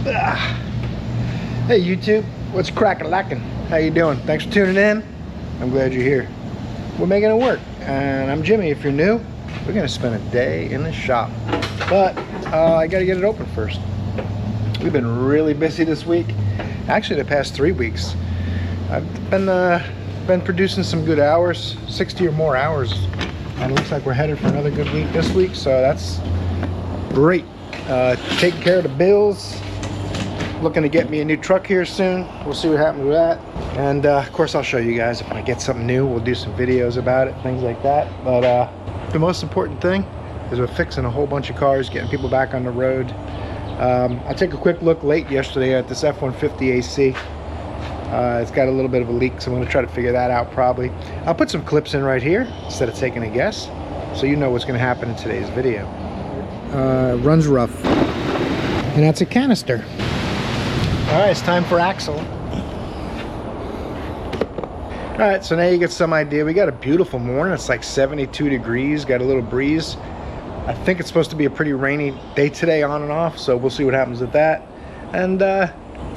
Hey YouTube, what's crackin'lackin'? How you doing? Thanks for tuning in. I'm glad you're here. We're making it work, and I'm Jimmy. If you're new, we're gonna spend a day in the shop, but I gotta get it open first. We've been really busy this week. Actually, the past 3 weeks, I've been producing some good hours, 60 or more hours, and it looks like we're headed for another good week this week. So that's great. Taking care of the bills. Looking to get me a new truck here soon. We'll see what happens with that. And of course I'll show you guys if I get something new. We'll do some videos about it, things like that. But the most important thing is we're fixing a whole bunch of cars, getting people back on the road. I took a quick look late yesterday at this F-150 AC. It's got a little bit of a leak, so I'm going to try to figure that out probably. I'll put some clips in right here instead of taking a guess, so you know what's going to happen in today's video. Runs rough, and that's a canister. Alright, it's time for axle. Alright, so now you get some idea. We got a beautiful morning. It's like 72 degrees, got a little breeze. I think it's supposed to be a pretty rainy day today, on and off, so we'll see what happens with that. And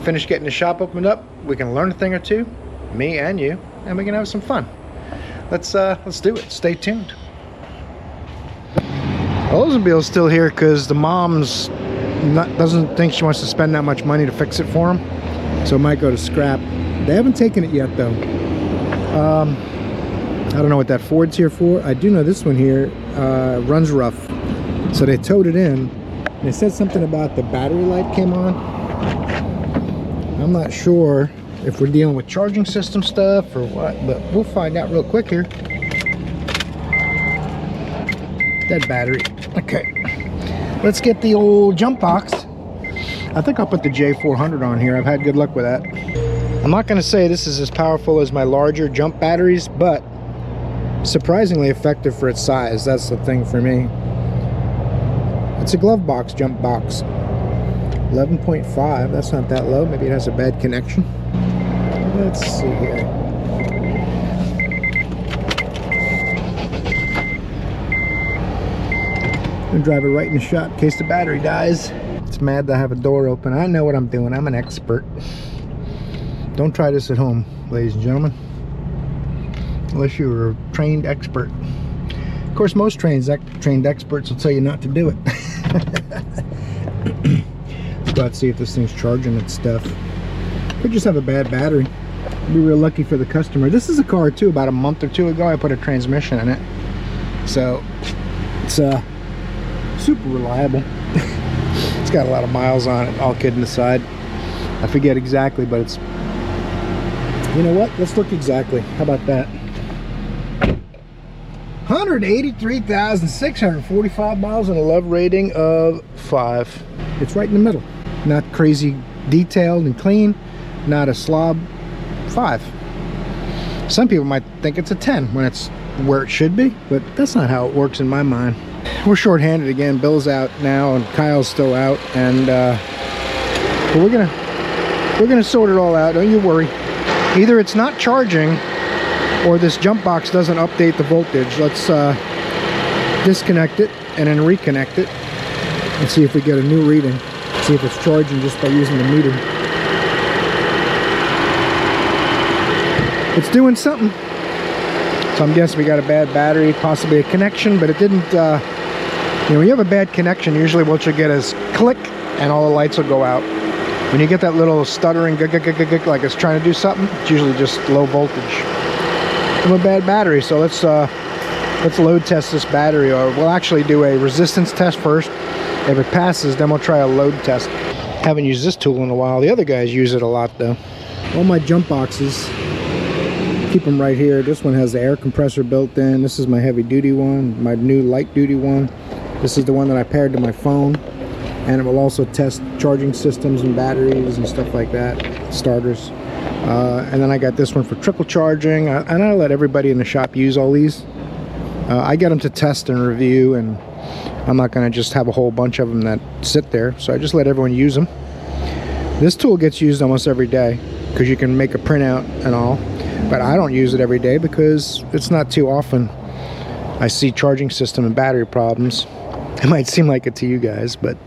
finish getting the shop opened up. We can learn a thing or two, me and you, and we can have some fun. Let's do it. Stay tuned. Oldsmobile's still here because the mom's doesn't think she wants to spend that much money to fix it for him, so it might go to scrap. They haven't taken it yet though. I don't know what that Ford's here for. I do know this one here runs rough, so they towed it in. They said something about the battery light came on. I'm not sure if we're dealing with charging system stuff or what, but we'll find out real quick here. That battery. Okay, let's get the old jump box. I think I'll put the J400 on here. I've had good luck with that. I'm not going to say this is as powerful as my larger jump batteries, but surprisingly effective for its size. That's the thing for me. It's a glove box jump box. 11.5. That's not that low. Maybe it has a bad connection. Let's see here. I'm gonna drive it right in the shop in case the battery dies. It's mad that I have a door open. I know what I'm doing. I'm an expert. Don't try this at home, ladies and gentlemen, unless you're a trained expert. Of course, most trained experts will tell you not to do it. Let's go out and see if this thing's charging its stuff. Could just have a bad battery. Be real lucky for the customer. This is a car too. About a month or two ago, I put a transmission in it, so it's super reliable. It's got a lot of miles on it, all kidding aside. I forget exactly, but it's, you know what, let's look exactly. How about that? 183,645 miles and a love rating of 5. It's right in the middle. Not crazy detailed and clean, not a slob. 5. Some people might think it's a 10 when it's where it should be, but that's not how it works in my mind. We're short-handed again. Bill's out now and Kyle's still out, and but we're gonna sort it all out. Don't you worry. Either it's not charging or this jump box doesn't update the voltage. Let's disconnect it and then reconnect it and see if we get a new reading. See if it's charging just by using the meter. It's doing something. So I'm guessing we got a bad battery, possibly a connection, but it didn't, you know, when you have a bad connection, usually what you'll get is click and all the lights will go out. When you get that little stuttering like it's trying to do something, it's usually just low voltage from a bad battery. So let's load test this battery, or we'll actually do a resistance test first. If it passes, then we'll try a load test. Haven't used this tool in a while. The other guys use it a lot though. All my jump boxes, keep them right here. This one has the air compressor built in. This is my heavy duty one, my new light duty one. This is the one that I paired to my phone, and it will also test charging systems and batteries and stuff like that, starters. And then I got this one for trickle charging, and I let everybody in the shop use all these. I get them to test and review, and I'm not going to just have a whole bunch of them that sit there, so I just let everyone use them. This tool gets used almost every day because you can make a printout and all. But I don't use it every day because it's not too often I see charging system and battery problems. It might seem like it to you guys, but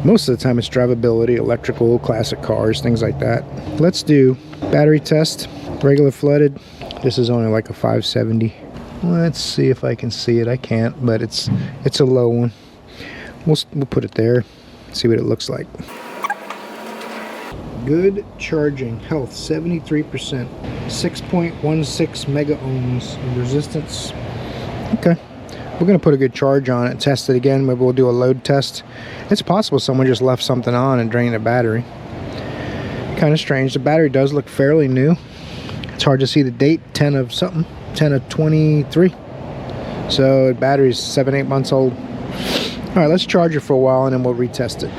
Most of the time it's drivability, electrical, classic cars, things like that. Let's do battery test, regular flooded. This is only like a 570. Let's see if I can see it. I can't, but it's a low one. We'll put it there, see what it looks like. Good charging, health 73%, 6.16 mega ohms of resistance. Okay, we're gonna put a good charge on it, test it again. Maybe we'll do a load test. It's possible someone just left something on and drained the battery. Kind of strange. The battery does look fairly new. It's hard to see the date, 10 of something, 10 of 23. So the battery's 7-8 months old. All right, let's charge it for a while and then we'll retest it.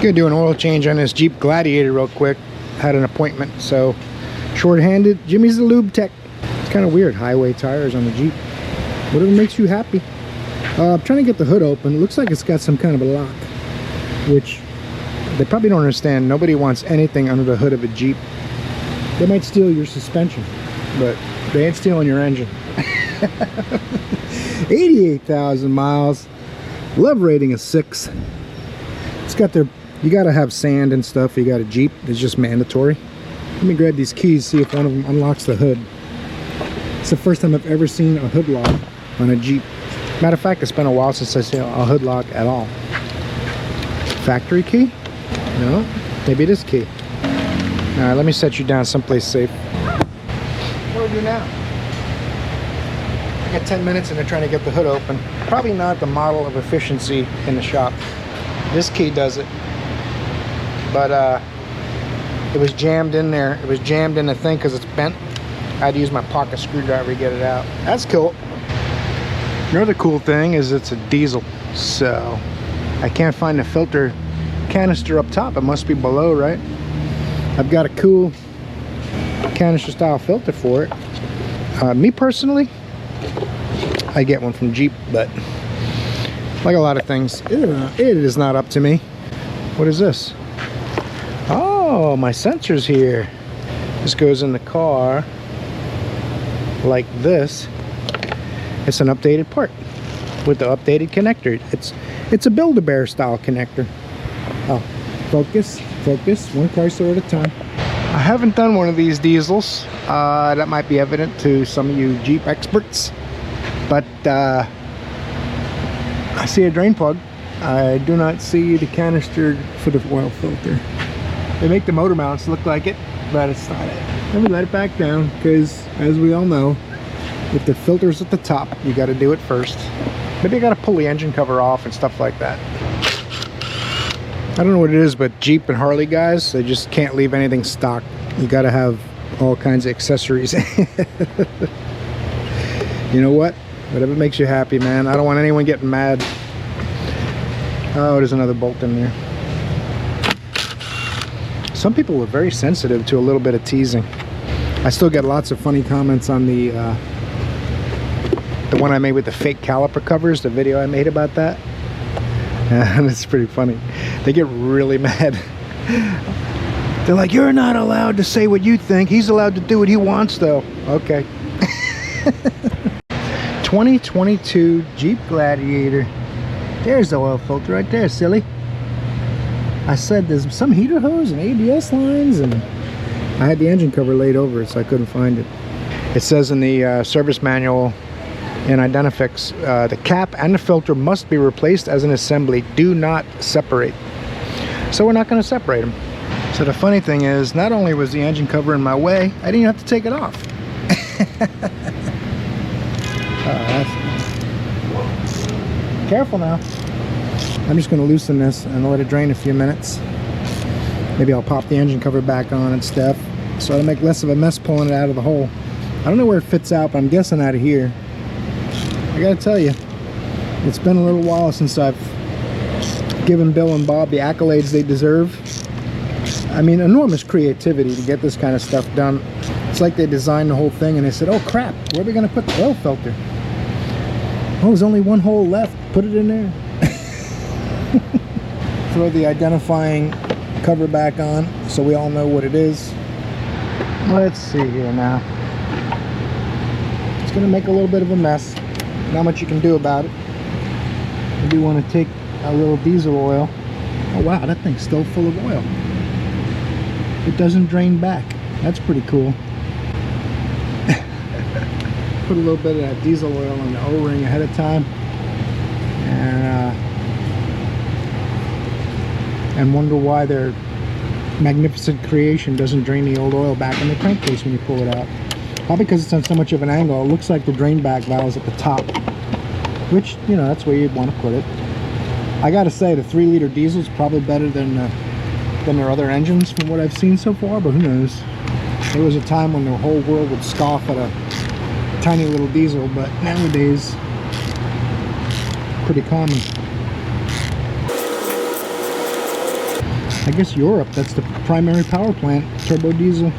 Gonna do an oil change on this Jeep Gladiator real quick. Had an appointment, so short-handed. Jimmy's the lube tech. It's kind of weird, highway tires on the Jeep. Whatever makes you happy. I'm trying to get the hood open. It looks like it's got some kind of a lock, which they probably don't understand. Nobody wants anything under the hood of a Jeep. They might steal your suspension, but they ain't stealing your engine. 88,000 miles. Love rating is 6. It's got their, you gotta have sand and stuff. You got a Jeep, it's just mandatory. Let me grab these keys, see if one of them unlocks the hood. It's the first time I've ever seen a hood lock on a Jeep. Matter of fact, it's been a while since I've seen a hood lock at all. Factory key? No, maybe it is key. All right, let me set you down someplace safe. What do we do now? I got 10 minutes and they're trying to get the hood open. Probably not the model of efficiency in the shop. This key does it, but it was jammed in there. It was jammed in the thing because it's bent. I had to use my pocket screwdriver to get it out. That's cool. Another cool thing is it's a diesel, so I can't find the filter canister up top. It must be below, right? I've got a cool canister style filter for it. Me personally, I get one from Jeep, but like a lot of things, it is not up to me. What is this? Oh, my sensor's here. This goes in the car like this. It's an updated part with the updated connector. It's a Build-A-Bear style connector. Oh, focus, one chrysler at a time. I haven't done one of these diesels. That might be evident to some of you Jeep experts, but I see a drain plug. I do not see the canister for the oil filter. They make the motor mounts look like it, but it's not it. Let me let it back down, because as we all know, if the filter's at the top, you got to do it first. Maybe I got to pull the engine cover off and stuff like that. I don't know what it is, but Jeep and Harley guys, they just can't leave anything stock. You got to have all kinds of accessories. You know what? Whatever makes you happy, man. I don't want anyone getting mad. Oh, there's another bolt in there. Some people are very sensitive to a little bit of teasing. I still get lots of funny comments on the one I made with the fake caliper covers, the video I made about that. And it's pretty funny. They get really mad. They're like, you're not allowed to say what you think. He's allowed to do what he wants, though. Okay. 2022 Jeep Gladiator. There's the oil filter right there, silly. I said there's some heater hose and ABS lines, and I had the engine cover laid over it, so I couldn't find it. It says in the service manual in Identifix, the cap and the filter must be replaced as an assembly. Do not separate. So we're not going to separate them. So the funny thing is, not only was the engine cover in my way, I didn't have to take it off. Careful now. I'm just going to loosen this and let it drain a few minutes. Maybe I'll pop the engine cover back on and stuff, so it'll make less of a mess pulling it out of the hole. I don't know where it fits out, but I'm guessing out of here. I gotta tell you, it's been a little while since I've given Bill and Bob the accolades they deserve. I mean, enormous creativity to get this kind of stuff done. It's like they designed the whole thing and they said, oh crap, where are we gonna put the oil filter? Oh, there's only one hole left. Put it in there. Throw the identifying cover back on so we all know what it is. Let's see here now. It's gonna make a little bit of a mess. Not much you can do about it. I do want to take a little diesel oil. Oh wow, that thing's still full of oil. It doesn't drain back. That's pretty cool. Put a little bit of that diesel oil on the O-ring ahead of time, and wonder why their magnificent creation doesn't drain the old oil back in the crankcase when you pull it out. Probably because it's on so much of an angle. It looks like the drain back valve is at the top, which, you know, that's where you'd want to put it. I gotta say, the 3-liter diesel is probably better than their other engines from what I've seen so far, but who knows. There was a time when the whole world would scoff at a tiny little diesel, but nowadays pretty common. I guess Europe, that's the primary power plant, turbo diesel.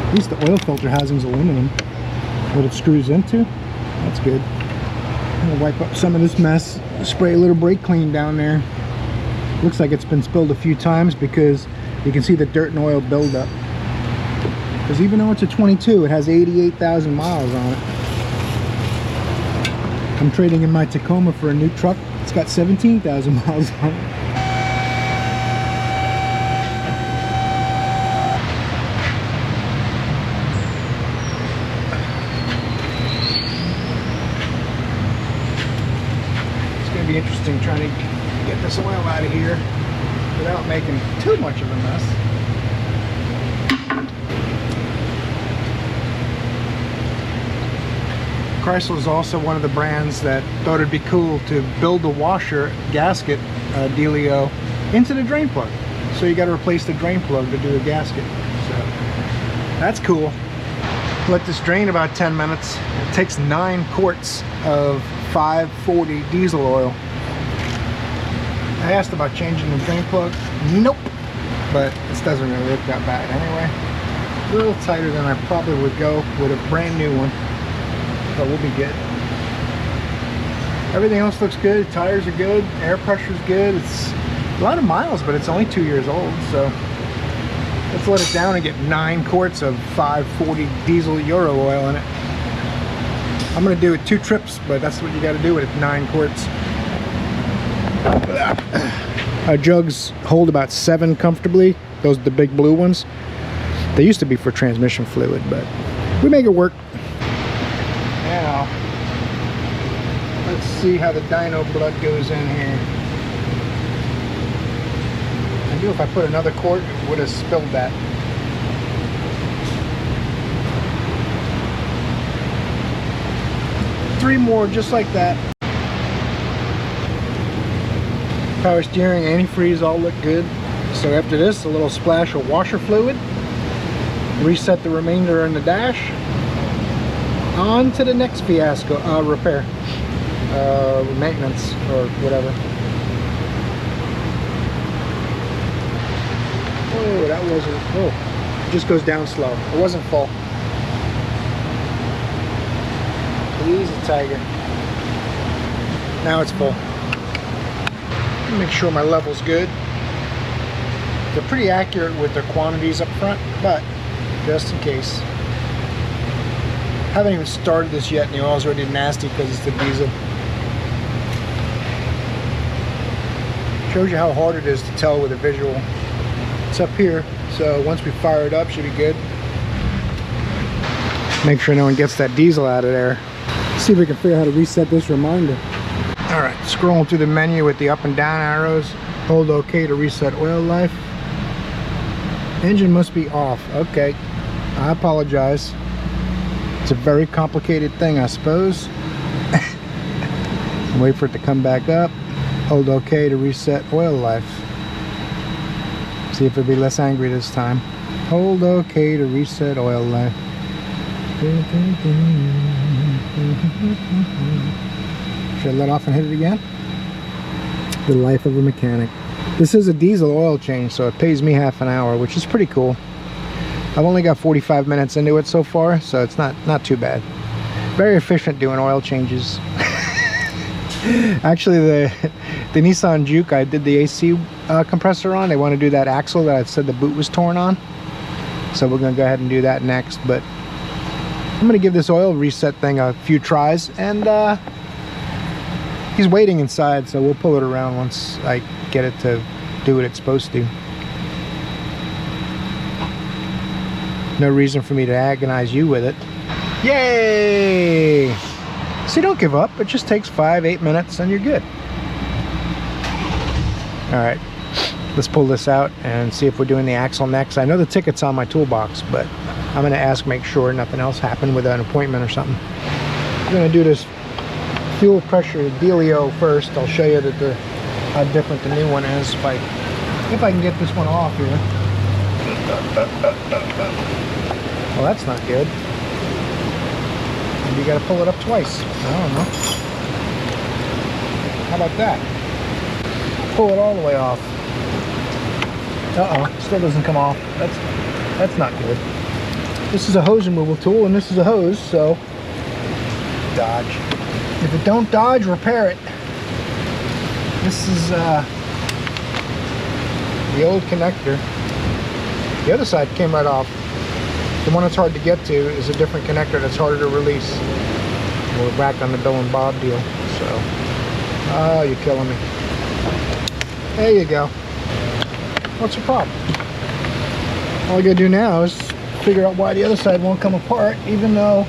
At least the oil filter housing's aluminum. What it screws into, that's good. I'm gonna wipe up some of this mess, spray a little brake clean down there. Looks like it's been spilled a few times because you can see the dirt and oil buildup. Because even though it's a 22, it has 88,000 miles on it. I'm trading in my Tacoma for a new truck. It's got 17,000 miles on it. It's going to be interesting trying to get this oil out of here without making too much of a mess. Chrysler is also one of the brands that thought it'd be cool to build the washer gasket dealio into the drain plug. So you got to replace the drain plug to do a gasket. So that's cool. Let this drain about 10 minutes. It takes 9 quarts of 540 diesel oil. I asked about changing the drain plug. Nope. But this doesn't really look that bad anyway. A little tighter than I probably would go with a brand new one. But we'll be good. Everything else looks good. Tires are good. Air pressure's good. It's a lot of miles, but it's only 2 years old. So let's let it down and get 9 quarts of 540 diesel Euro oil in it. I'm going to do it 2 trips, but that's what you got to do with it, 9 quarts. Our jugs hold about 7 comfortably. Those are the big blue ones. They used to be for transmission fluid, but we make it work. Now, let's see how the dyno blood goes in here. I knew if I put another quart, it would have spilled that. Three more, just like that. Power steering, antifreeze all look good. So after this, a little splash of washer fluid. Reset the remainder in the dash. On to the next fiasco, repair, maintenance, or whatever. Oh, that wasn't, oh, it just goes down slow. It wasn't full. Easy, tiger. Now it's full. Make sure my level's good. They're pretty accurate with their quantities up front, but just in case. Haven't even started this yet and the oil's already nasty because it's the diesel. Shows you how hard it is to tell with a visual. It's up here, so once we fire it up, should be good. Make sure no one gets that diesel out of there. Let's see if we can figure out how to reset this reminder. Alright, scrolling through the menu with the up and down arrows. Hold OK to reset oil life. Engine must be off. Okay, I apologize. It's a very complicated thing, I suppose. Wait for it to come back up. Hold OK to reset oil life. See if it'll be less angry this time. Hold OK to reset oil life. Should I let off and hit it again? The life of a mechanic. This is a diesel oil change, so it pays me half an hour, which is pretty cool. I've only got 45 minutes into it so far, so it's not too bad. Very efficient doing oil changes. Actually, the Nissan Juke, I did the AC compressor on. They want to do that axle that I said the boot was torn on. So we're going to go ahead and do that next. But I'm gonna give this oil reset thing a few tries, and he's waiting inside, so we'll pull it around once I get it to do what it's supposed to. No reason for me to agonize you with it. Yay! See, don't give up. It just takes 5-8 minutes and you're good. Alright, let's pull this out and see if we're doing the axle next. I know the ticket's on my toolbox, but I'm going to ask, make sure nothing else happened with an appointment or something. I'm going to do this fuel pressure dealio first. I'll show you that how different the new one is if I can get this one off here. Well, that's not good. Maybe you got to pull it up twice. I don't know. How about that? Pull it all the way off. Uh-oh, still doesn't come off. That's not good. This is a hose removal tool, and this is a hose, so dodge. If it don't dodge, repair it. This is the old connector. The other side came right off. The one that's hard to get to is a different connector that's harder to release. We're back on the Bill and Bob deal, so. Oh, you're killing me. There you go. What's the problem? All I gotta do now is figure out why the other side won't come apart, even though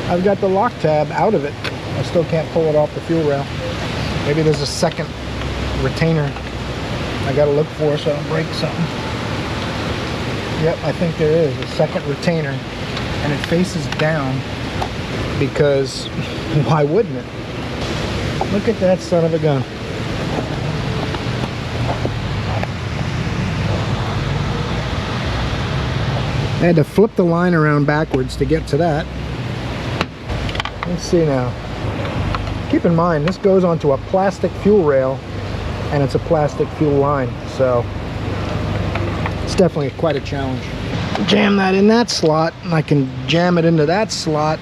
I've got the lock tab out of it. I still can't pull it off the fuel rail. Maybe there's a second retainer I gotta look for so I don't break something. Yep, I think there is a second retainer, and it faces down because why wouldn't it? Look at that son of a gun. I had to flip the line around backwards to get to that. Let's see now. Keep in mind, this goes onto a plastic fuel rail, and it's a plastic fuel line, so it's definitely quite a challenge. Jam that in that slot, and I can jam it into that slot.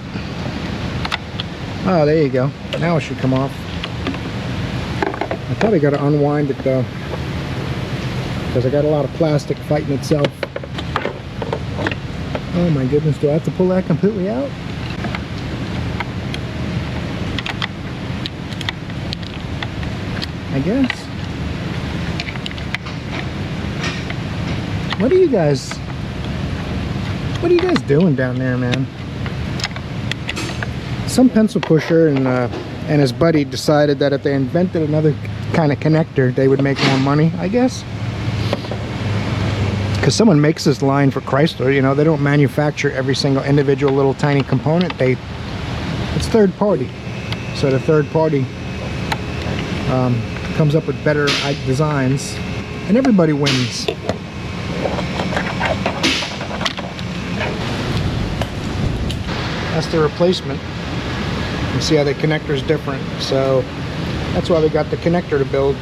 Oh, there you go. Now it should come off. I probably got to unwind it though, because I got a lot of plastic fighting itself. Oh my goodness, do I have to pull that completely out? I guess. What are you guys doing down there, man? Some pencil pusher and his buddy decided that if they invented another kind of connector, they would make more money, I guess. Because someone makes this line for Chrysler, you know, they don't manufacture every single individual little tiny component. It's third party. So the third party comes up with better designs, and everybody wins. That's the replacement. You see how the connector is different, so that's why we got the connector to build.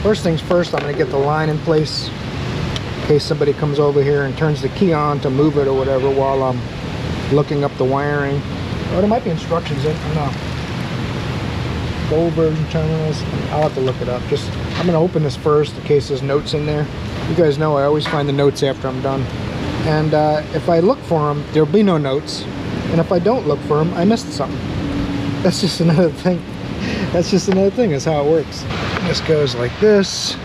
First things first, I'm going to get the line in place in case somebody comes over here and turns the key on to move it or whatever while I'm looking up the wiring. Or there might be instructions in, I don't know. Gold version terminals, I'll have to look it up. I'm going to open this first in case there's notes in there. You guys know I always find the notes after I'm done. And if I look for them, there'll be no notes. And if I don't look for them, I missed something. That's just another thing. That's just another thing. That's how it works. This goes like this.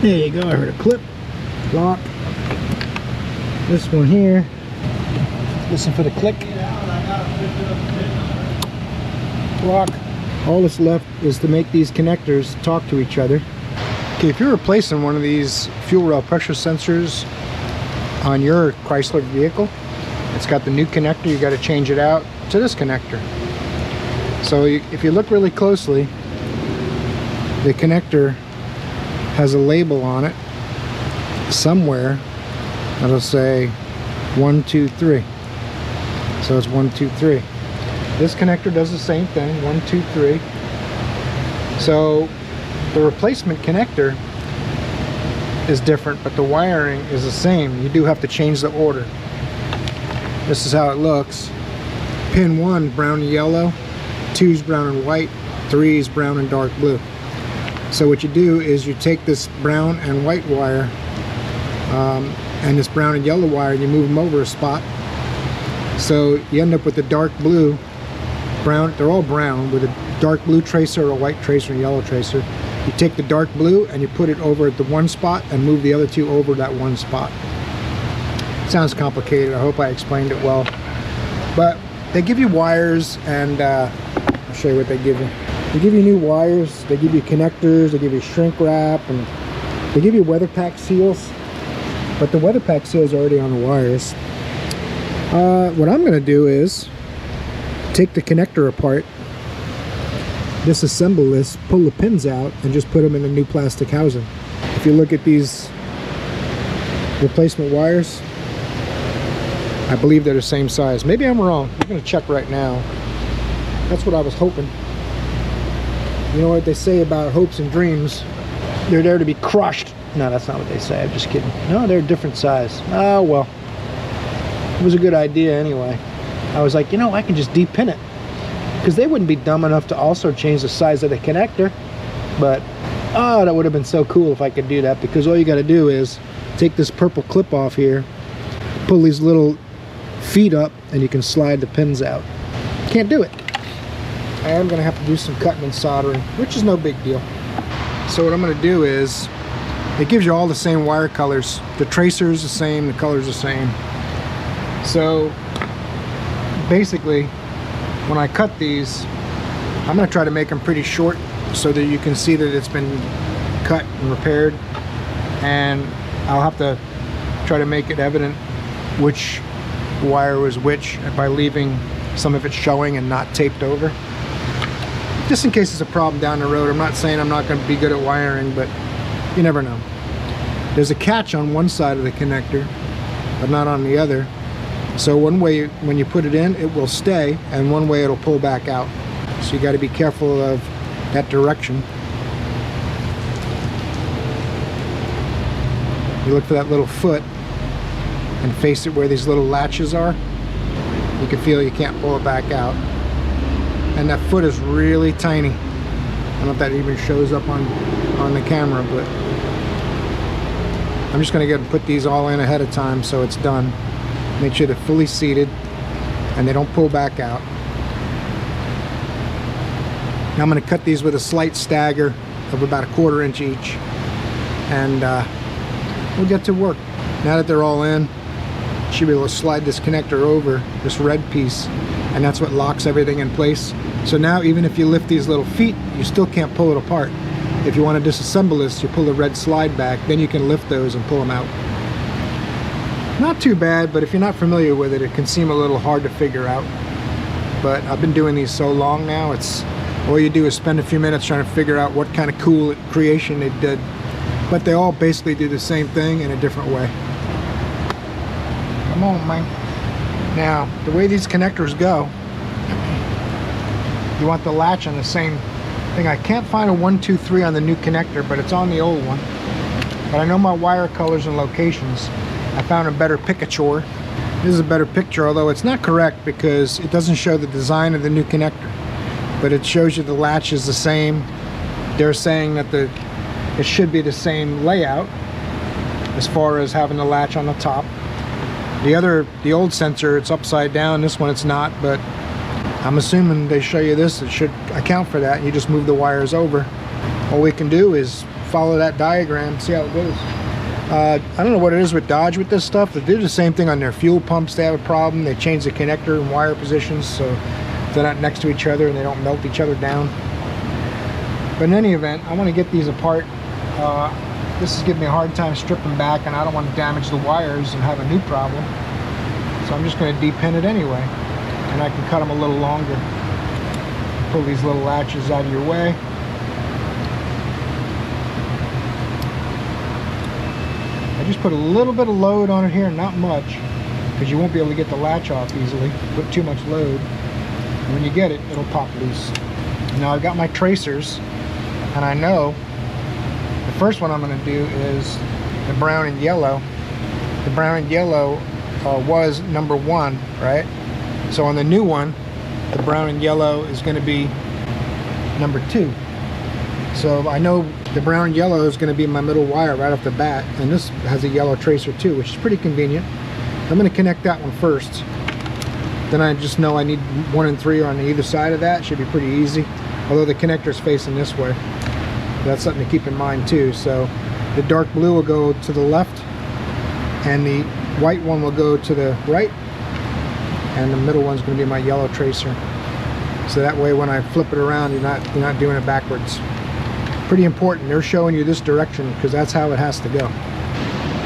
There you go. I heard a clip. Lock. This one here. Listen for the click. Lock. All that's left is to make these connectors talk to each other. Okay, if you're replacing one of these fuel rail pressure sensors on your Chrysler vehicle, it's got the new connector, you got to change it out to this connector. So if you look really closely, the connector has a label on it somewhere that'll say 1, 2, 3. So it's 1, 2, 3. This connector does the same thing, 1, 2, 3. So the replacement connector is different, but the wiring is the same. You do have to change the order. This is how it looks. Pin 1, brown and yellow. 2 is brown and white. 3 is brown and dark blue. So what you do is you take this brown and white wire and this brown and yellow wire, and you move them over a spot. So you end up with the dark blue, brown, they're all brown, with a dark blue tracer, a white tracer, and yellow tracer. You take the dark blue and you put it over at the one spot and move the other two over that one spot. Sounds complicated. I hope I explained it well. But they give you wires, and I'll show you what they give you. They give you new wires, they give you connectors, they give you shrink wrap, and they give you weather pack seals. But the weather pack seals are already on the wires. What I'm going to do is take the connector apart, disassemble this, pull the pins out, and just put them in a new plastic housing. If you look at these replacement wires, I believe they're the same size. Maybe I'm wrong. I'm going to check right now. That's what I was hoping. You know what they say about hopes and dreams? They're there to be crushed. No, that's not what they say. I'm just kidding. No, they're a different size. Oh, well. It was a good idea anyway. I was like, you know, I can just de-pin it. Because they wouldn't be dumb enough to also change the size of the connector. But, oh, that would have been so cool if I could do that. Because all you got to do is take this purple clip off here, pull these little feet up, and you can slide the pins out. Can't do it. I am going to have to do some cutting and soldering, which is no big deal. So what I'm going to do is, it gives you all the same wire colors. The tracer is the same, the color's the same. So basically, when I cut these, I'm going to try to make them pretty short so that you can see that it's been cut and repaired. And I'll have to try to make it evident which wire was which by leaving some of it showing and not taped over. Just in case it's a problem down the road. I'm not saying I'm not going to be good at wiring, but you never know. There's a catch on one side of the connector, but not on the other. So one way, when you put it in, it will stay, and one way it'll pull back out. So you got to be careful of that direction. You look for that little foot and face it where these little latches are. You can feel you can't pull it back out. And that foot is really tiny. I don't know if that even shows up on the camera, but I'm just going to go and put these all in ahead of time so it's done. Make sure they're fully seated and they don't pull back out. Now I'm going to cut these with a slight stagger of about 1/4 inch each, and we'll get to work. Now that they're all in, should be able to slide this connector over this red piece, and that's what locks everything in place. So now even if you lift these little feet, you still can't pull it apart. If you want to disassemble this, you pull the red slide back, then you can lift those and pull them out. Not too bad, but if you're not familiar with it, it can seem a little hard to figure out. But I've been doing these so long now, it's all you do is spend a few minutes trying to figure out what kind of cool creation they did. But they all basically do the same thing in a different way. Come on, man. Now, the way these connectors go, you want the latch on the same thing. I can't find a 1, 2, 3 on the new connector, but it's on the old one. But I know my wire colors and locations. I found a better picture. This is a better picture, although it's not correct because it doesn't show the design of the new connector. But it shows you the latch is the same. They're saying that it should be the same layout as far as having the latch on the top. The old sensor, it's upside down. This one it's not, but I'm assuming they show you this. It should account for that. You just move the wires over. All we can do is follow that diagram, see how it goes. I don't know what it is with Dodge with this stuff. They do the same thing on their fuel pumps. They have a problem. They change the connector and wire positions so they're not next to each other and they don't melt each other down. But in any event, I want to get these apart. This is giving me a hard time stripping back, and I don't want to damage the wires and have a new problem. So I'm just going to de-pin it anyway. And I can cut them a little longer. Pull these little latches out of your way. I just put a little bit of load on it here, not much, because you won't be able to get the latch off easily. Put too much load. And when you get it, it'll pop loose. Now I've got my tracers, and I know the first one I'm going to do is the brown and yellow. The brown and yellow was number 1, right? So on the new one, the brown and yellow is going to be number 2. So I know the brown and yellow is going to be my middle wire right off the bat, and this has a yellow tracer too, which is pretty convenient. I'm going to connect that one first. Then I just know I need 1 and 3 on either side of that. Should be pretty easy, although the connector is facing this way. That's something to keep in mind too. So the dark blue will go to the left, and the white one will go to the right, and the middle one's going to be my yellow tracer. So that way when I flip it around, you're not doing it backwards. Pretty important. They're showing you this direction because that's how it has to go.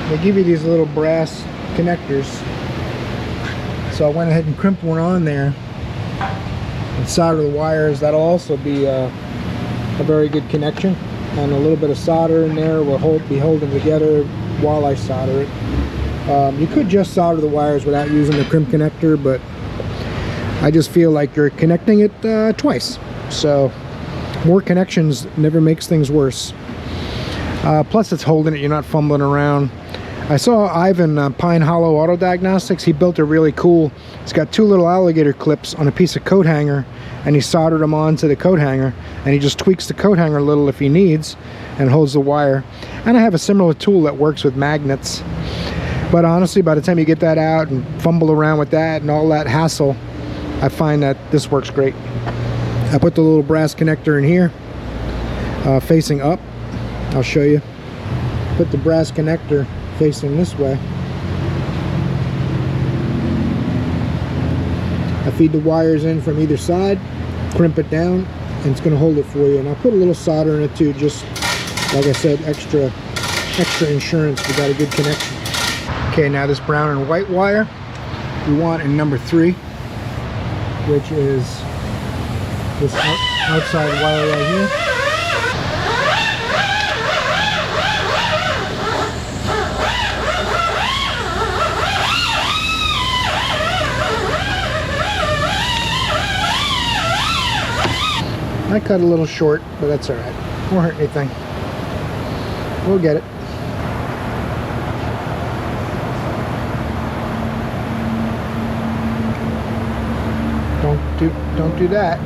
They give you these little brass connectors. So I went ahead and crimped one on there and solder the wires. That'll also be a very good connection, and a little bit of solder in there will be holding together while I solder it. You could just solder the wires without using the crimp connector, but I just feel like you're connecting it twice. So more connections never makes things worse. Plus it's holding it, you're not fumbling around. I saw Ivan Pine Hollow Auto Diagnostics. He built a really cool, it's got 2 little alligator clips on a piece of coat hanger, and he soldered them onto the coat hanger, and he just tweaks the coat hanger a little if he needs and holds the wire. And I have a similar tool that works with magnets, but honestly by the time you get that out and fumble around with that and all that hassle, I find that this works great. I put the little brass connector in here facing up. I'll show you. Put the brass connector facing this way. I feed the wires in from either side, crimp it down, and it's going to hold it for you. And I'll put a little solder in it too, just like I said, extra insurance. We got a good connection. Okay, now this brown and white wire we want in number 3, which is this outside wire right here. I cut a little short, but that's alright. Won't hurt anything. We'll get it. Don't do that.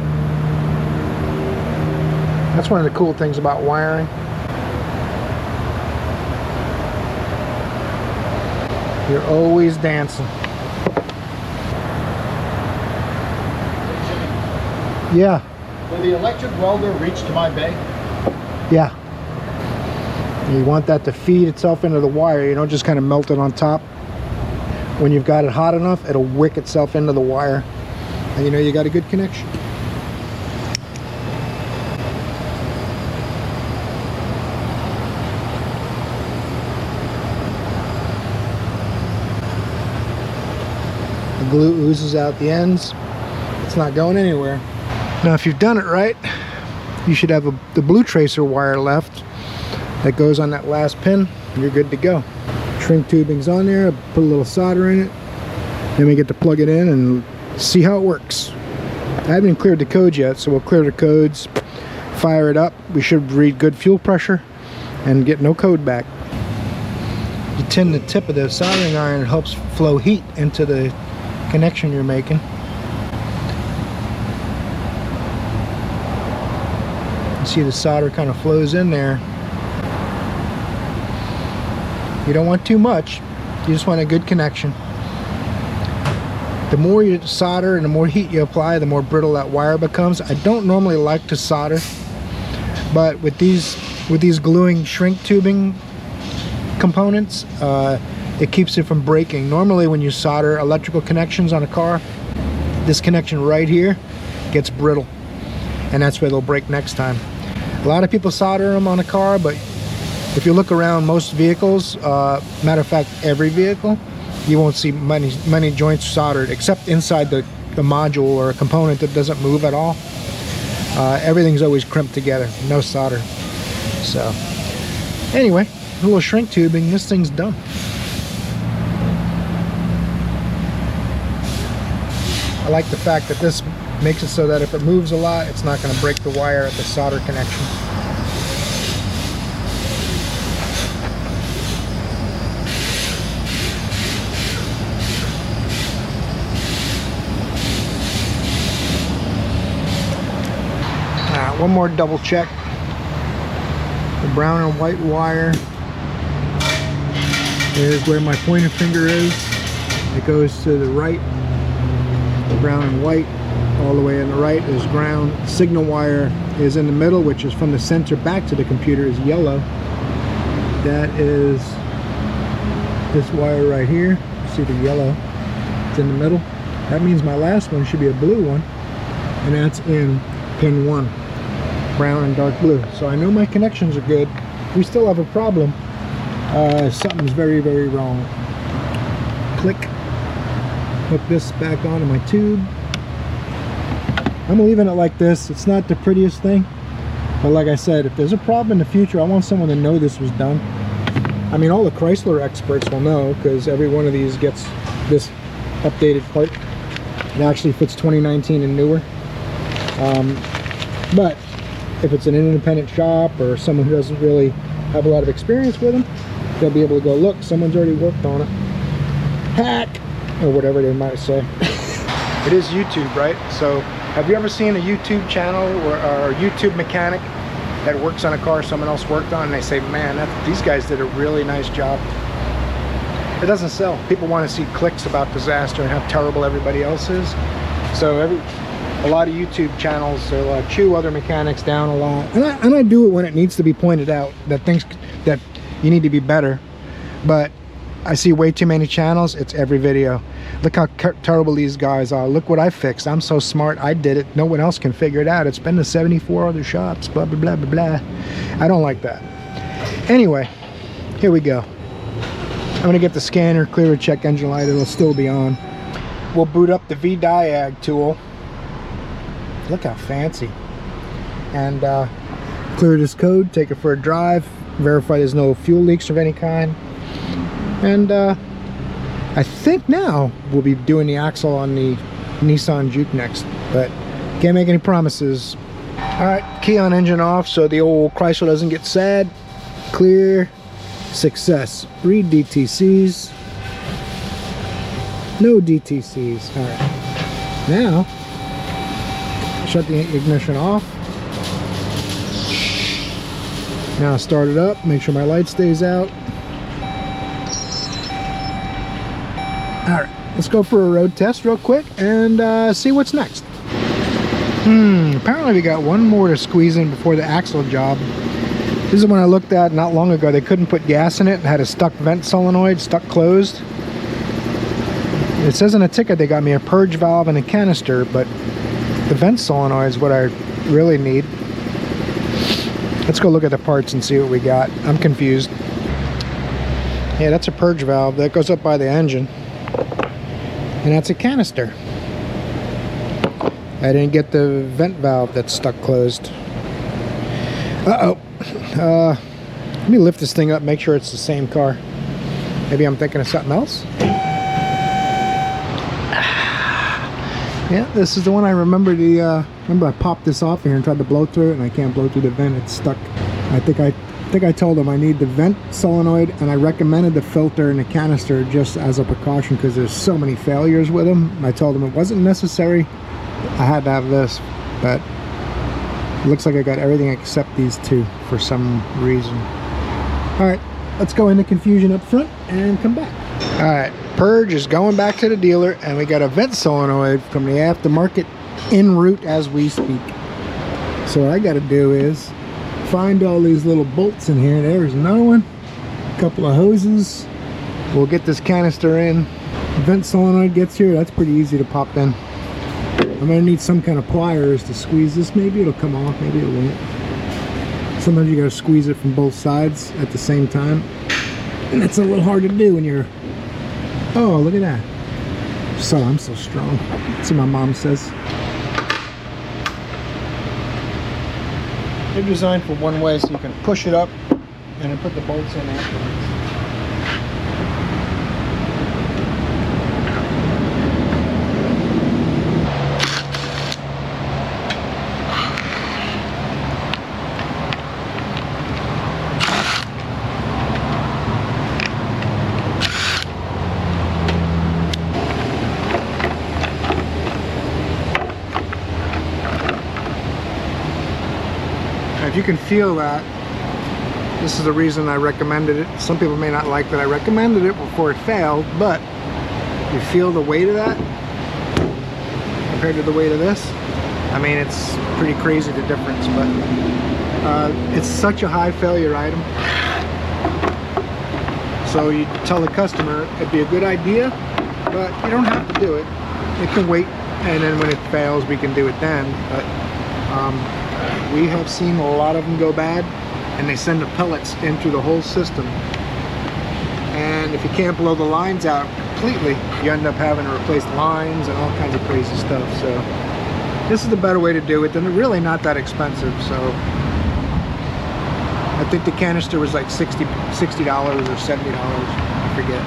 That's one of the cool things about wiring. You're always dancing. Yeah. Will the electric welder reach to my bay? Yeah. You want that to feed itself into the wire. You don't just kind of melt it on top. When you've got it hot enough, it'll wick itself into the wire. And you know you got a good connection. The glue oozes out the ends. It's not going anywhere. Now if you've done it right, you should have the blue tracer wire left that goes on that last pin, and you're good to go. Shrink tubing's on there, put a little solder in it, then we get to plug it in and see how it works. I haven't cleared the codes yet, so we'll clear the codes, fire it up. We should read good fuel pressure and get no code back. You tin the tip of the soldering iron, it helps flow heat into the connection you're making. You see the solder kind of flows in there. You don't want too much, you just want a good connection. The more you solder and the more heat you apply, the more brittle that wire becomes. I don't normally like to solder, but with these gluing shrink tubing components, it keeps it from breaking. Normally when you solder electrical connections on a car, this connection right here gets brittle, and that's where they'll break next time. A lot of people solder them on a car, but if you look around most vehicles, matter of fact every vehicle, you won't see many joints soldered except inside the module or a component that doesn't move at all. Everything's always crimped together, no solder. So anyway, a little shrink tubing, this thing's done. I like the fact that this makes it so that if it moves a lot, it's not going to break the wire at the solder connection. One more double check. brown and white wire is where my pointer finger is. It goes to the right, the brown and white. All the way on the right is ground. Signal wire is in the middle, which is from the center back to the computer, is yellow. That is this wire right here. See the yellow? It's in the middle. That means my last one should be a blue one, and that's in pin 1, brown and dark blue. So I know my connections are good. We still have a problem. Something's very, very wrong. Click. Hook this back onto my tube. I'm leaving it like this. It's not the prettiest thing, but like I said, if there's a problem in the future, I want someone to know this was done. I mean, all the Chrysler experts will know, because every one of these gets this updated part. It actually fits 2019 and newer. But if it's an independent shop or someone who doesn't really have a lot of experience with them, they'll be able to go, look, someone's already worked on it. Hack! Or whatever they might say. It is YouTube, right? So have you ever seen a YouTube channel or a YouTube mechanic that works on a car someone else worked on, and they say, man, these guys did a really nice job? It doesn't sell. People want to see clicks about disaster and how terrible everybody else is. So a lot of YouTube channels, they'll chew other mechanics down a lot. And I do it when it needs to be pointed out that things that you need to be better. But I see way too many channels. It's every video. Look how terrible these guys are. Look what I fixed. I'm so smart. I did it. No one else can figure it out. It's been to 74 other shops. Blah, blah, blah, blah, blah. I don't like that. Anyway, here we go. I'm going to get the scanner, clear a check engine light. It'll still be on. We'll boot up the V-Diag tool. Look how fancy. And clear this code, take it for a drive, verify there's no fuel leaks of any kind. And I think now we'll be doing the axle on the Nissan Juke next, but can't make any promises. Alright, key on, engine off, so the old Chrysler doesn't get sad. Clear. Success. Read DTCs. No DTCs. Alright. Now, shut the ignition off. Now start it up, make sure my light stays out. Alright, let's go for a road test real quick and see what's next. Apparently we got one more to squeeze in before the axle job. This is one I looked at not long ago. They couldn't put gas in it and had a stuck vent solenoid, stuck closed. It says in the ticket they got me a purge valve and a canister, but the vent solenoid is what I really need. Let's go look at the parts and see what we got. I'm confused. Yeah, that's a purge valve. That goes up by the engine. And that's a canister. I didn't get the vent valve that's stuck closed. Uh-oh. Let me lift this thing up, make sure it's the same car. Maybe I'm thinking of something else. Yeah, this is the one I remember. Remember I popped this off here and tried to blow through it, and I can't blow through the vent. It's stuck. I think I told them I need the vent solenoid, and I recommended the filter and the canister just as a precaution because there's so many failures with them. I told them it wasn't necessary. I had to have this, but it looks like I got everything except these two for some reason. Alright, let's go into confusion up front and come back. Alright, purge is going back to the dealer, and we got a vent solenoid from the aftermarket en route as we speak. So what I got to do is find all these little bolts in here. There's another one, a couple of hoses. We'll get this canister in. The vent solenoid gets here. That's pretty easy to pop in. I'm gonna need some kind of pliers to squeeze this. Maybe it'll come off, maybe it won't. Sometimes you gotta squeeze it from both sides at the same time, and it's a little hard to do when you're... Oh, look at that. So I'm so strong. That's what my mom says. They're designed for one way, so you can push it up and then put the bolts in afterwards. If you can feel that, This is the reason I recommended it. Some people may not like that I recommended it before it failed, but you feel the weight of that compared to the weight of this. I mean, it's pretty crazy the difference, but it's such a high failure item. So you tell the customer it'd be a good idea, but you don't have to do it. It can wait, and then when it fails, we can do it then. But we have seen a lot of them go bad, and they send the pellets into the whole system. And if you can't blow the lines out completely, you end up having to replace lines and all kinds of crazy stuff. So this is the better way to do it, and they're really not that expensive. So I think the canister was like $60 or $70, I forget.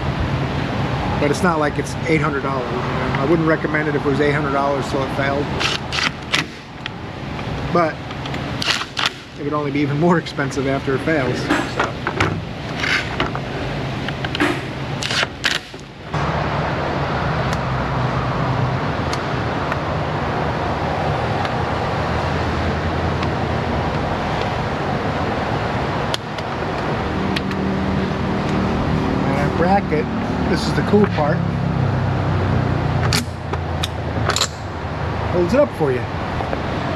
But it's not like it's $800. You know? I wouldn't recommend it if it was $800 so it failed. But it would only be even more expensive after it fails. So. Bracket, this is the cool part, holds it up for you.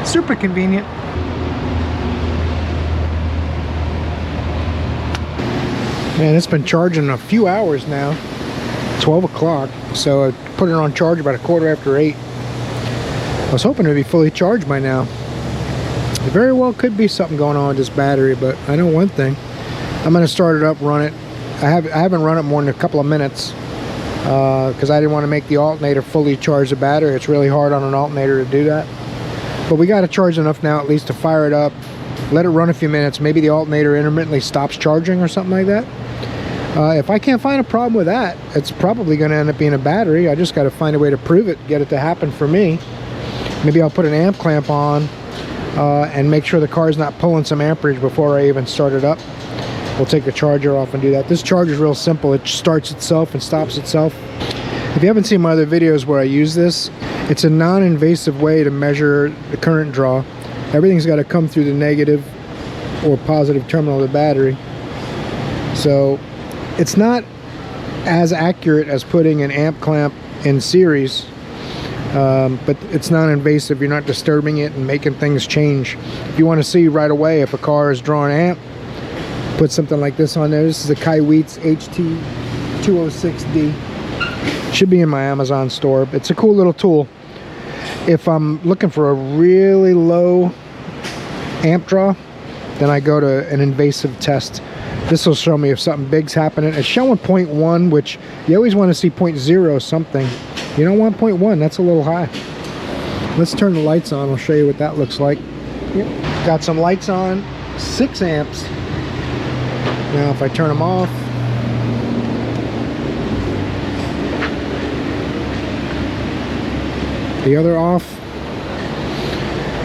Super convenient. Man, it's been charging a few hours now, 12 o'clock, so I put it on charge about 8:15. I was hoping it would be fully charged by now. It very well could be something going on with this battery, but I know one thing. I'm going to start it up, run it. I haven't run it more than a couple of minutes because I didn't want to make the alternator fully charge the battery. It's really hard on an alternator to do that. But we got it charged enough now at least to fire it up, let it run a few minutes. Maybe the alternator intermittently stops charging or something like that. If I can't find a problem with that, it's probably going to end up being a battery. I just got to find a way to prove it, get it to happen for me. Maybe I'll put an amp clamp on and make sure the car's not pulling some amperage before I even start it up. We'll take the charger off and do that. This charger is real simple. It starts itself and stops itself. If you haven't seen my other videos where I use this, it's a non-invasive way to measure the current draw. Everything's got to come through the negative or positive terminal of the battery. So it's not as accurate as putting an amp clamp in series, but it's non-invasive. You're not disturbing it and making things change. If you want to see right away if a car is drawing amp, put something like this on there. This is a Kaiweets HT206D. Should be in my Amazon store. It's a cool little tool. If I'm looking for a really low amp draw, then I go to an invasive test. This will show me if something big's happening. It's showing 0.1, which you always want to see 0.0 something. You don't want 0.1, that's a little high. Let's turn the lights on. I'll show you what that looks like. Yep. Got some lights on, 6 amps. Now if I turn them off, the other off,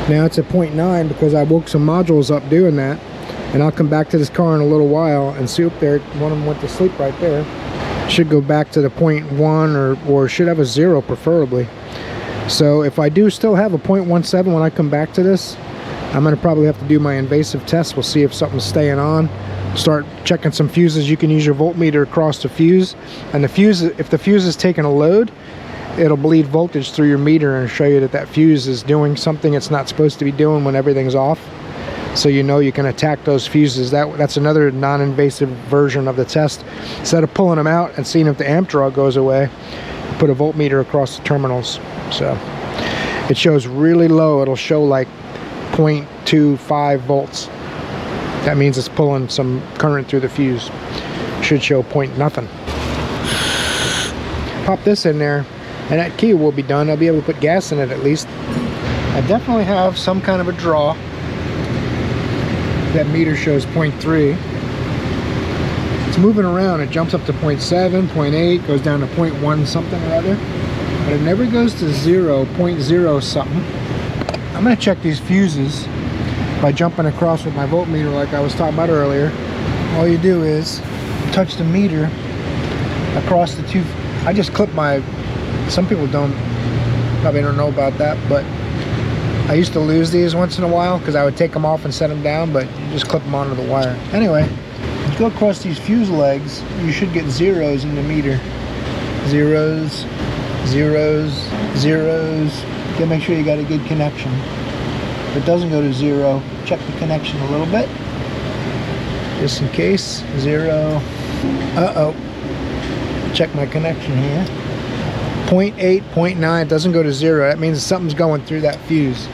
now it's at 0.9 because I woke some modules up doing that. And I'll come back to this car in a little while and see if there, one of them went to sleep right there. Should go back to the 0.1 or should have a 0 preferably. So if I do still have a 0.17 when I come back to this, I'm going to probably have to do my invasive test. We'll see if something's staying on. Start checking some fuses. You can use your voltmeter across the fuse, and the fuse, if the fuse is taking a load, it'll bleed voltage through your meter and show you that that fuse is doing something it's not supposed to be doing when everything's off. So you know you can attack those fuses. That's another non-invasive version of the test. Instead of pulling them out and seeing if the amp draw goes away, put a voltmeter across the terminals. So it shows really low. It'll show like 0.25 volts. That means it's pulling some current through the fuse. Should show nothing. Pop this in there and that key will be done. I'll be able to put gas in it at least. I definitely have some kind of a draw. That meter shows 0.3. It's moving around. It jumps up to 0.7, 0.8, goes down to 0.1 something or other. But it never goes to 0, 0.0 something. I'm going to check these fuses by jumping across with my voltmeter like I was talking about earlier. All you do is touch the meter across the two. I just clip my, some people probably don't know about that, but I used to lose these once in a while because I would take them off and set them down, but you just clip them onto the wire. Anyway, you go across these fuse legs, you should get zeros in the meter. Zeros, zeros, zeros. You gotta make sure you got a good connection. If it doesn't go to zero, check the connection a little bit. Just in case. Zero. Uh-oh. Check my connection here. 0.8, 0.9, it doesn't go to zero. That means something's going through that fuse.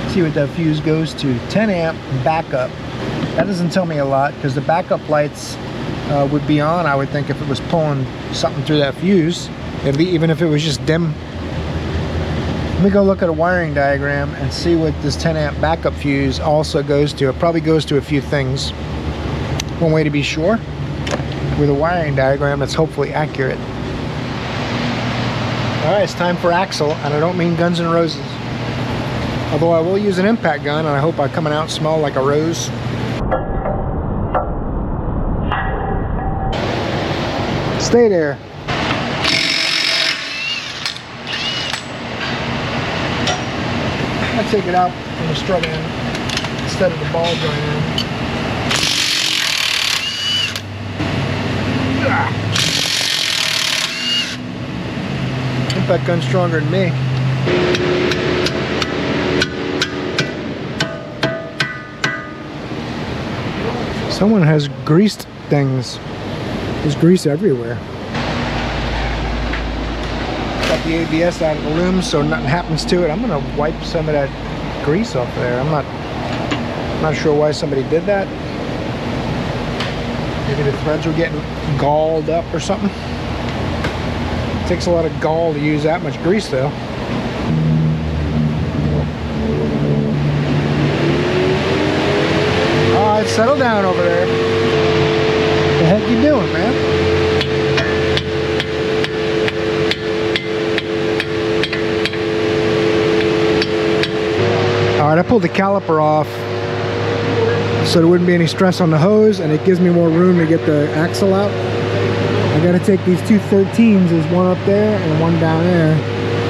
See what that fuse goes to. 10 amp backup. That doesn't tell me a lot because the backup lights would be on, I would think, if it was pulling something through that fuse, even if it was just dim. Let me go look at a wiring diagram and see what this 10 amp backup fuse also goes to. It probably goes to a few things. One way to be sure, with a wiring diagram that's hopefully accurate. Alright, it's time for Axle, and I don't mean Guns N' Roses. Although I will use an impact gun, and I hope I coming out smell like a rose. Stay there. I take it out from the strut end instead of the ball joint end. Impact gun's stronger than me. Someone has greased things. There's grease everywhere. Got the ABS out of the loom so nothing happens to it. I'm gonna wipe some of that grease off there. I'm not sure why somebody did that. Maybe the threads were getting galled up or something. It takes a lot of gall to use that much grease though. Alright, settle down over there. What the heck you doing, man? Alright, I pulled the caliper off so there wouldn't be any stress on the hose, and it gives me more room to get the axle out. I gotta take these two 13s, there's one up there and one down there,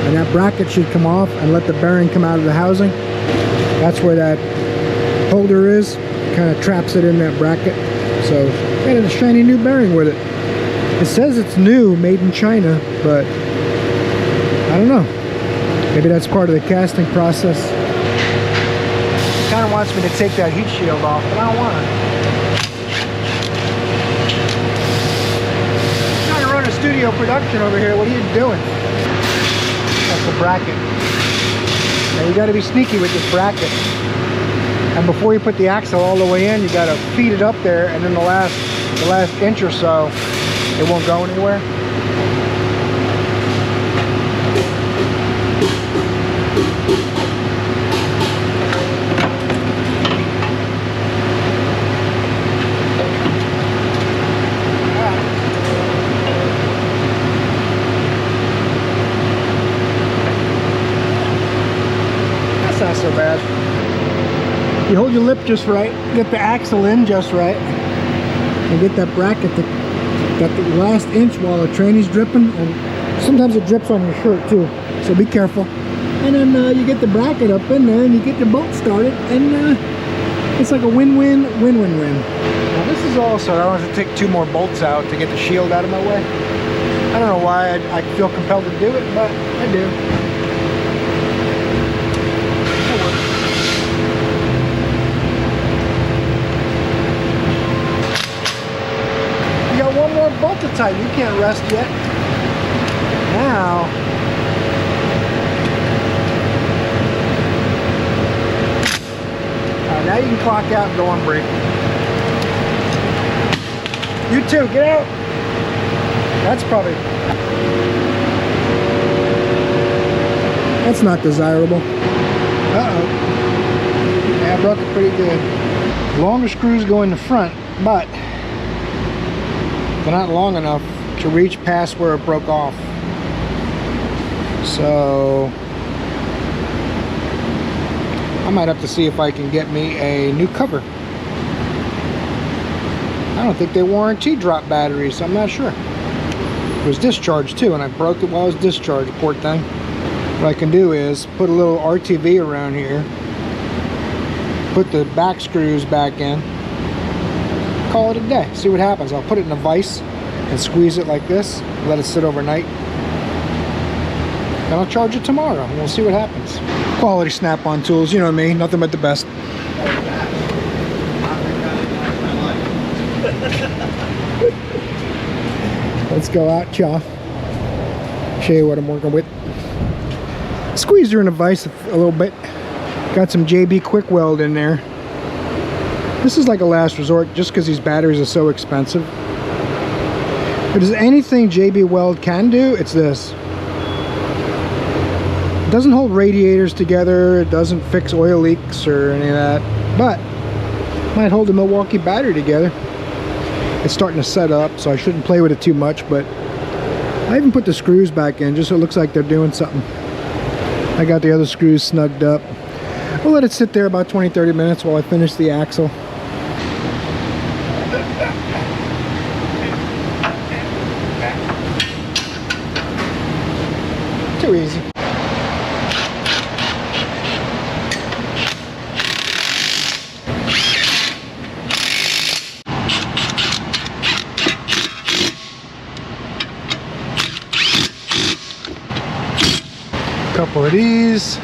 and that bracket should come off and let the bearing come out of the housing. That's where that holder is. Kind of traps it in that bracket. So got a shiny new bearing with it. It says it's new, made in China, but I don't know. Maybe that's part of the casting process. It kind of wants me to take that heat shield off, but I don't want to. I'm trying to run a studio production over here. What are you doing? That's the bracket. Now you got to be sneaky with this bracket. And before you put the axle all the way in, you got to feed it up there, and then the last inch or so, it won't go anywhere. That's not so bad. You hold your lip just right, get the axle in just right, and get that bracket that the last inch while the tranny's dripping, and sometimes it drips on your shirt too, so be careful. And then you get the bracket up in there and you get your boat started, and it's like a win-win, win-win-win. Now this is also, I don't have to take two more bolts out to get the shield out of my way. I don't know why I feel compelled to do it, but I do. Bolt to tighten. You can't rest yet. Now, now you can clock out and go on break. You too, get out. That's probably, that's not desirable. Uh-oh. Yeah, I broke it pretty good. Longer screws go in the front, but they're not long enough to reach past where it broke off. So I might have to see if I can get me a new cover. I don't think they warranty drop batteries, so I'm not sure. It was discharged too, and I broke it while it was discharged, poor thing. What I can do is put a little RTV around here, put the back screws back in, call it a day. See what happens. I'll put it in a vise and squeeze it like this, let it sit overnight. Then I'll charge it tomorrow and we'll see what happens. Quality Snap-on tools, you know me, nothing but the best. Let's go out, y'all. Show you what I'm working with. Squeezed her in a vise a little bit. Got some JB Quick Weld in there. This is like a last resort just because these batteries are so expensive. If there's anything JB Weld can do, it's this. It doesn't hold radiators together, it doesn't fix oil leaks or any of that, but it might hold the Milwaukee battery together. It's starting to set up, so I shouldn't play with it too much, but I even put the screws back in just so it looks like they're doing something. I got the other screws snugged up. We'll let it sit there about 20-30 minutes while I finish the axle. Too easy. Couple of these.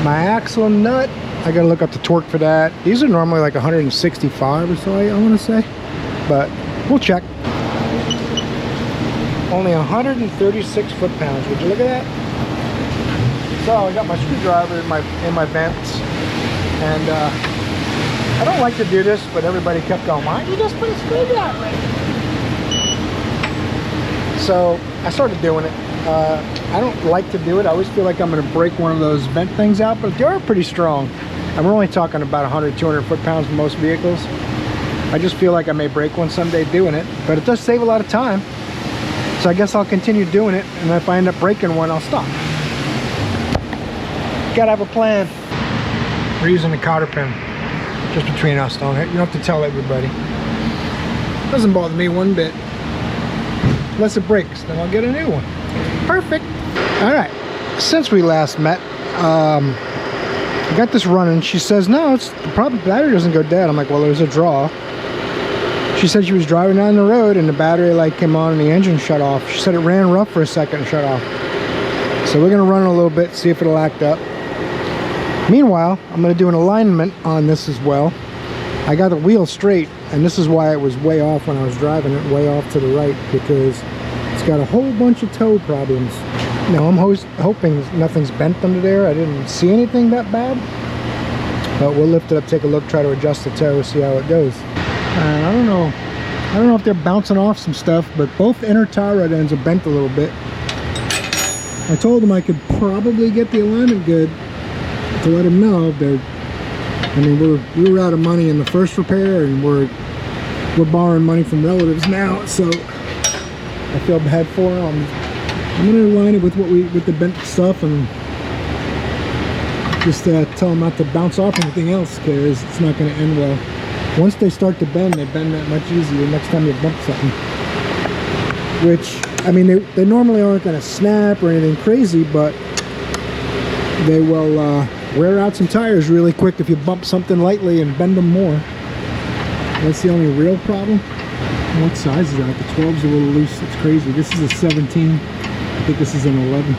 My axle nut, I gotta look up the torque for that. These are normally like 165 or so, I want to say, but we'll check. Only 136 foot-pounds. Would you look at that? So I got my screwdriver in my vents, and I don't like to do this, but everybody kept going, why don't you just put a screwdriver in? So I started doing it. I don't like to do it. I always feel like I'm going to break one of those vent things out, but they are pretty strong. And we're only talking about 100, 200 foot-pounds for most vehicles. I just feel like I may break one someday doing it, but it does save a lot of time. So I guess I'll continue doing it, and if I end up breaking one, I'll stop. Gotta have a plan. We're using the cotter pin, just between us, don't it? You don't have to tell everybody. Doesn't bother me one bit. Unless it breaks, then I'll get a new one. Perfect. All right, since we last met, I got this running. She says, no, it's the battery doesn't go dead. I'm like, well, there's a draw. She said she was driving down the road and the battery light came on and the engine shut off. She said it ran rough for a second and shut off. So we're gonna run it a little bit, see if it'll act up. Meanwhile, I'm gonna do an alignment on this as well. I got the wheel straight, and this is why it was way off when I was driving it, way off to the right, because it's got a whole bunch of toe problems. Now I'm hoping nothing's bent under there. I didn't see anything that bad, but we'll lift it up, take a look, try to adjust the toe, see how it goes. I don't know if they're bouncing off some stuff, but both inner tie rod ends are bent a little bit. I told them I could probably get the alignment good to let them know. I mean, we were out of money in the first repair, and we're borrowing money from relatives now, so I feel bad for them. I'm gonna align it with the bent stuff, and just tell them not to bounce off anything else, because it's not going to end well. Once they start to bend, they bend that much easier next time you bump something. Which, I mean, they normally aren't going to snap or anything crazy, but they will wear out some tires really quick if you bump something lightly and bend them more. That's the only real problem. What size is that? The 12's a little loose. It's crazy. This is a 17. I think this is an 11.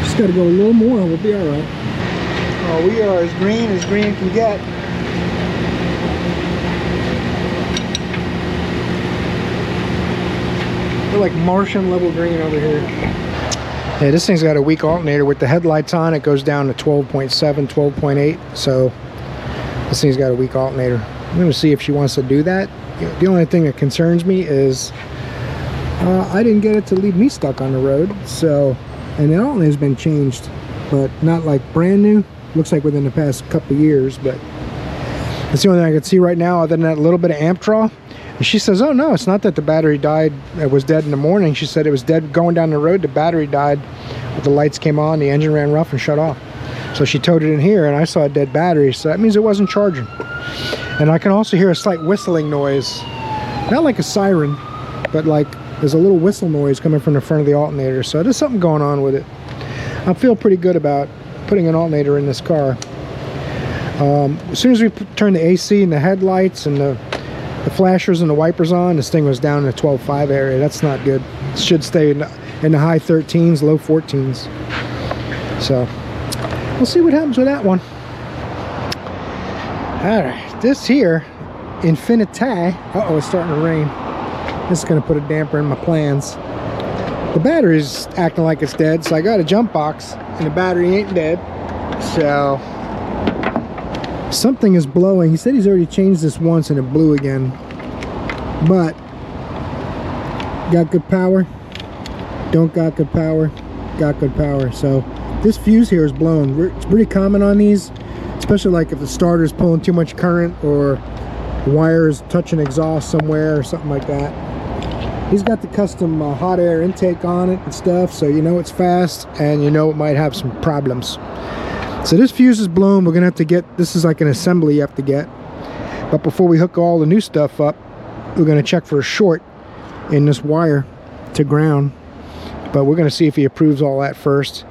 Just got to go a little more and we'll be all right. Oh, we are as green can get. We're like Martian level green over here. Yeah, this thing's got a weak alternator. With the headlights on, it goes down to 12.7, 12.8. So this thing's got a weak alternator. I'm going to see if she wants to do that. The only thing that concerns me is I didn't get it to leave me stuck on the road. So, and the alternator's been changed, but not like brand new. Looks like within the past couple of years, but that's the only thing I can see right now, other than that little bit of amp draw. And she says, oh no, it's not that the battery died, it was dead in the morning. She said it was dead going down the road, the battery died, but the lights came on, the engine ran rough and shut off. So she towed it in here, and I saw a dead battery, so that means it wasn't charging. And I can also hear a slight whistling noise. Not like a siren, but like there's a little whistle noise coming from the front of the alternator. So there's something going on with it. I feel pretty good about putting an alternator in this car. As soon as we turned the AC and the headlights and the flashers and the wipers on, this thing was down in the 12.5 area. That's not good. It should stay in the high 13s, low 14s. So we'll see what happens with that one. All right, this here, Infiniti. Uh-oh, it's starting to rain. This is going to put a damper in my plans. The battery's acting like it's dead, so I got a jump box, and the battery ain't dead. So something is blowing. He said he's already changed this once and it blew again. But got good power, don't got good power, got good power. So this fuse here is blown. It's pretty common on these, especially like if the starter's pulling too much current or the wire is touching exhaust somewhere or something like that. He's got the custom hot air intake on it and stuff, so you know it's fast and you know it might have some problems. So this fuse is blown. We're gonna have to get, this is like an assembly you have to get. But before we hook all the new stuff up, we're gonna check for a short in this wire to ground. But we're gonna see if he approves all that first,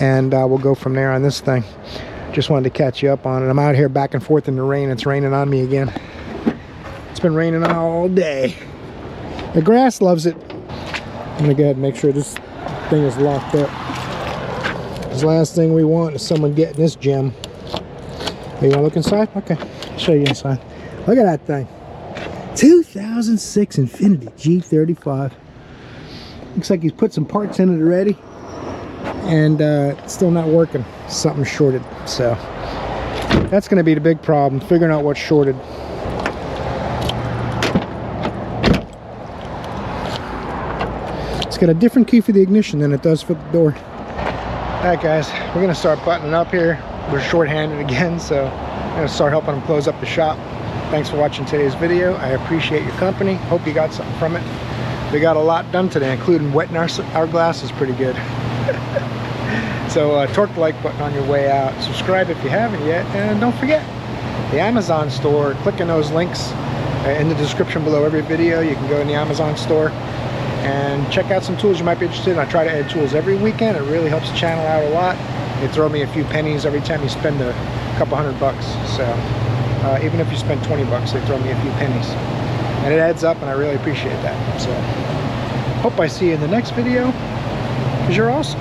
and we'll go from there on this thing. Just wanted to catch you up on it. I'm out here back and forth in the rain. It's raining on me again. It's been raining all day. The grass loves it. I'm gonna go ahead and make sure this thing is locked up. The last thing we want is someone getting this gem. Oh, you want to look inside? Okay, I'll show you inside. Look at that thing. 2006 Infiniti G35. Looks like he's put some parts in it already, and it's still not working. Something's shorted. So that's going to be the big problem, figuring out what's shorted. It's got a different key for the ignition than it does for the door. Alright guys, we're going to start buttoning up here. We're short-handed again, so I'm going to start helping them close up the shop. Thanks for watching today's video. I appreciate your company. Hope you got something from it. We got a lot done today, including wetting our glasses pretty good. So torque the like button on your way out. Subscribe if you haven't yet, and don't forget the Amazon store. Click on those links in the description below every video. You can go in the Amazon store and check out some tools you might be interested in. I try to add tools every weekend. It really helps the channel out a lot. They throw me a few pennies every time you spend a couple $100 bucks. So even if you spend 20 bucks, they throw me a few pennies. And it adds up, and I really appreciate that. So hope I see you in the next video, because you're awesome.